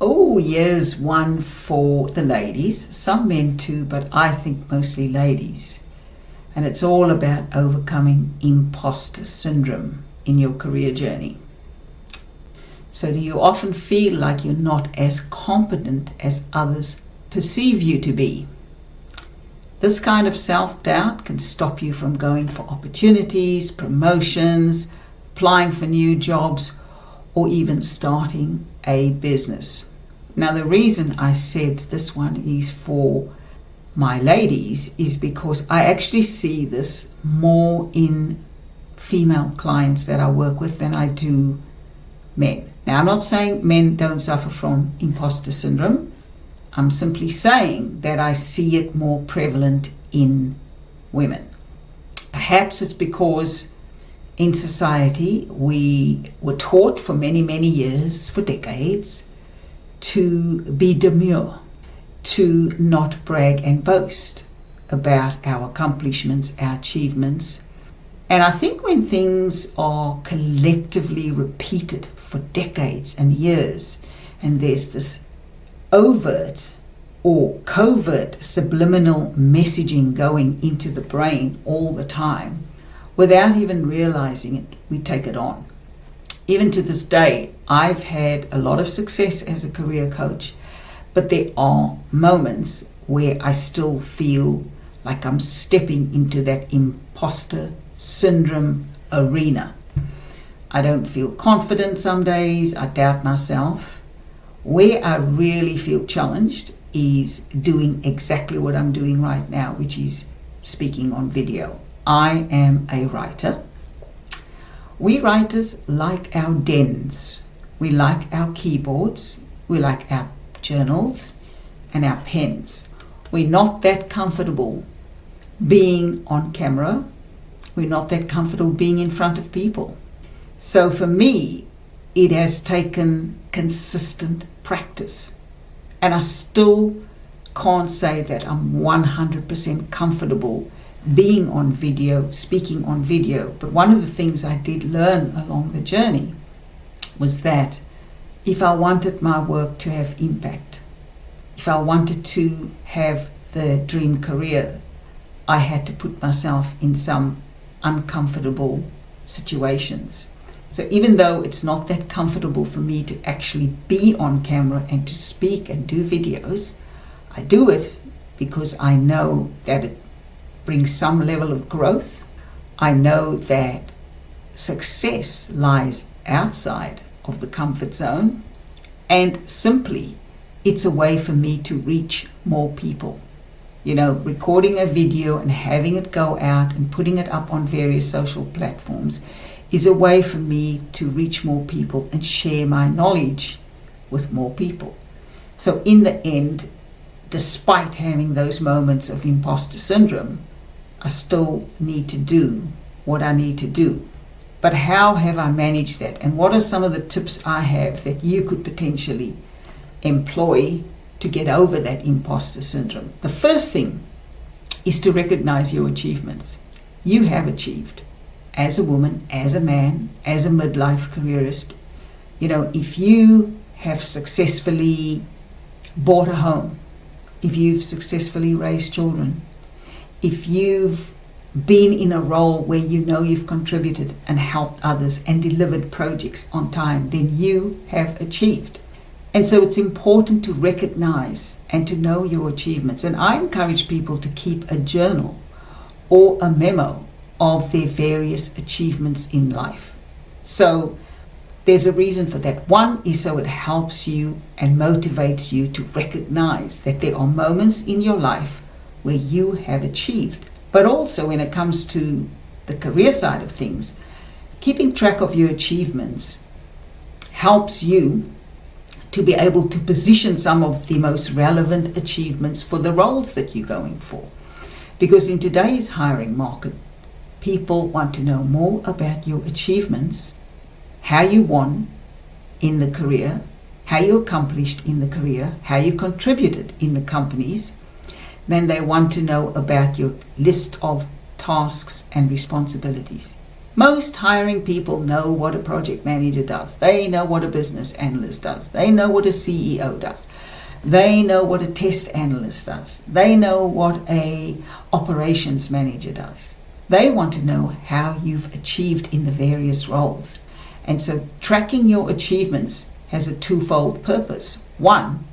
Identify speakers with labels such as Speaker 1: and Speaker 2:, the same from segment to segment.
Speaker 1: Oh, here's one for the ladies, some men too, but I think mostly ladies. And it's all about overcoming imposter syndrome in your career journey. So do you often feel like you're not as competent as others perceive you to be? This kind of self-doubt can stop you from going for opportunities, promotions, applying for new jobs, or even starting a business. Now, the reason I said this one is for my ladies is because I actually see this more in female clients that I work with than I do men. Now, I'm not saying men don't suffer from imposter syndrome. I'm simply saying that I see it more prevalent in women. Perhaps it's because in society we were taught for many, many years, for decades, to be demure, to not brag and boast about our accomplishments, our achievements. And I think when things are collectively repeated for decades and years, and there's this overt or covert subliminal messaging going into the brain all the time, without even realizing it, we take it on. Even to this day, I've had a lot of success as a career coach, but there are moments where I still feel like I'm stepping into that imposter syndrome arena. I don't feel confident some days, I doubt myself. Where I really feel challenged is doing exactly what I'm doing right now, which is speaking on video. I am a writer. We writers like our dens, we like our keyboards, we like our journals and our pens. We're not that comfortable being on camera. We're not that comfortable being in front of people. So for me, it has taken consistent practice. And I still can't say that I'm 100% comfortable being on video, speaking on video. But one of the things I did learn along the journey was that if I wanted my work to have impact, if I wanted to have the dream career, I had to put myself in some uncomfortable situations. So even though it's not that comfortable for me to actually be on camera and to speak and do videos, I do it because I know that it brings some level of growth. I know that success lies outside of the comfort zone, and simply it's a way for me to reach more people. You know, recording a video and having it go out and putting it up on various social platforms is a way for me to reach more people and share my knowledge with more people. So in the end, despite having those moments of imposter syndrome, I still need to do what I need to do. But how have I managed that? And what are some of the tips I have that you could potentially employ to get over that imposter syndrome? The first thing is to recognize your achievements. You have achieved. As a woman, as a man, as a midlife careerist, you know, if you have successfully bought a home, if you've successfully raised children, if you've been in a role where you know you've contributed and helped others and delivered projects on time, then you have achieved. And so it's important to recognize and to know your achievements. And I encourage people to keep a journal or a memo of their various achievements in life. So there's a reason for that. One is so it helps you and motivates you to recognize that there are moments in your life where you have achieved. But also when it comes to the career side of things, keeping track of your achievements helps you to be able to position some of the most relevant achievements for the roles that you're going for. Because in today's hiring market, people want to know more about your achievements, how you won in the career, how you accomplished in the career, how you contributed in the companies. Then they want to know about your list of tasks and responsibilities. Most hiring people know what a project manager does. They know what a business analyst does. They know what a CEO does. They know what a test analyst does. They know what a operations manager does. They want to know how you've achieved in the various roles. And so tracking your achievements has a twofold purpose. One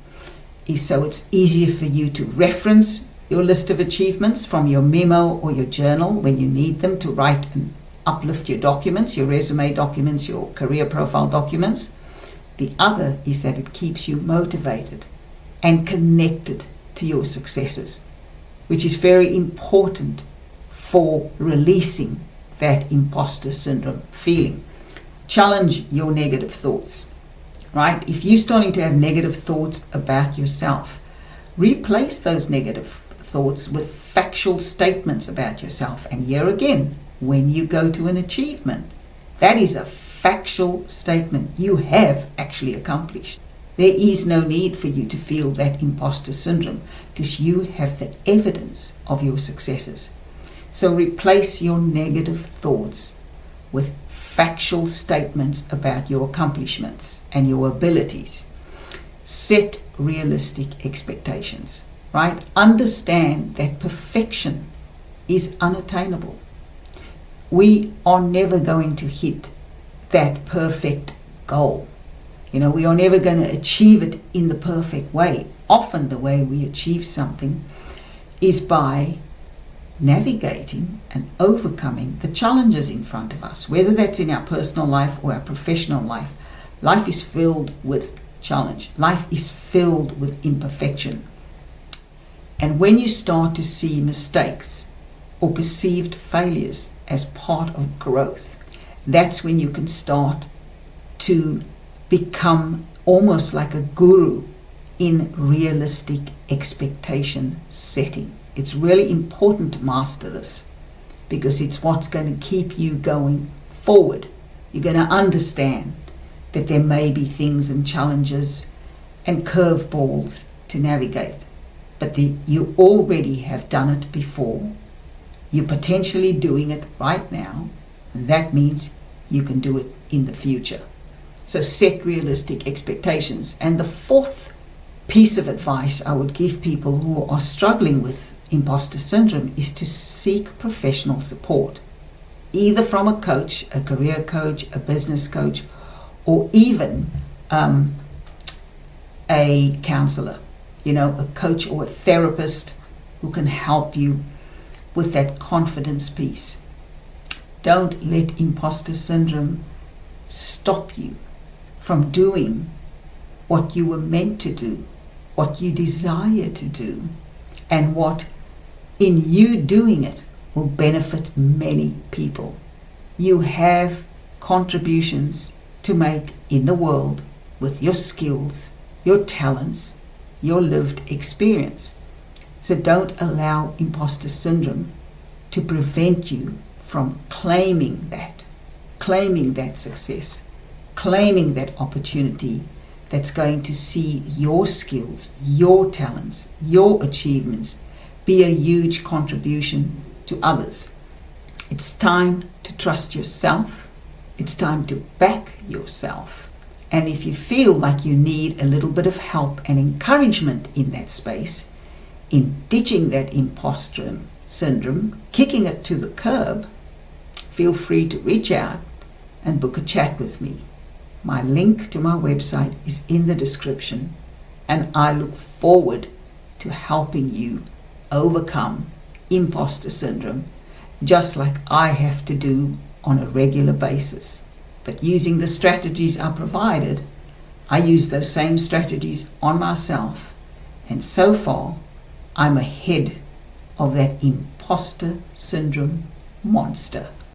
Speaker 1: is so it's easier for you to reference your list of achievements from your memo or your journal when you need them to write and uplift your documents, your resume documents, your career profile documents. The other is that it keeps you motivated and connected to your successes, which is very important for releasing that imposter syndrome feeling. Challenge your negative thoughts, right? If you're starting to have negative thoughts about yourself, replace those negative thoughts with factual statements about yourself. And here again, when you go to an achievement, that is a factual statement you have actually accomplished. There is no need for you to feel that imposter syndrome because you have the evidence of your successes. So replace your negative thoughts with factual statements about your accomplishments and your abilities. Set realistic expectations, right? Understand that perfection is unattainable. We are never going to hit that perfect goal. We are never going to achieve it in the perfect way. Often the way we achieve something is by navigating and overcoming the challenges in front of us, whether that's in our personal life or our professional life. Life is filled with challenge. Life is filled with imperfection. And when you start to see mistakes or perceived failures as part of growth, that's when you can start to become almost like a guru in realistic expectation setting. It's really important to master this because it's what's going to keep you going forward. You're going to understand that there may be things and challenges and curveballs to navigate, but you already have done it before. You're potentially doing it right now, and that means you can do it in the future. So set realistic expectations. And the fourth piece of advice I would give people who are struggling with imposter syndrome is to seek professional support, either from a coach, a career coach, a business coach, or even a counselor, a coach or a therapist who can help you with that confidence piece. Don't let imposter syndrome stop you from doing what you were meant to do, what you desire to do, and what in you doing it will benefit many people. You have contributions to make in the world with your skills, your talents, your lived experience. So don't allow imposter syndrome to prevent you from claiming that success, claiming that opportunity that's going to see your skills, your talents, your achievements be a huge contribution to others. It's time to trust yourself. It's time to back yourself. And if you feel like you need a little bit of help and encouragement in that space, in ditching that imposter syndrome, kicking it to the curb, feel free to reach out and book a chat with me. My link to my website is in the description, and I look forward to helping you overcome imposter syndrome, just like I have to do on a regular basis. But using the strategies I provided, I use those same strategies on myself, and so far I'm ahead of that imposter syndrome monster.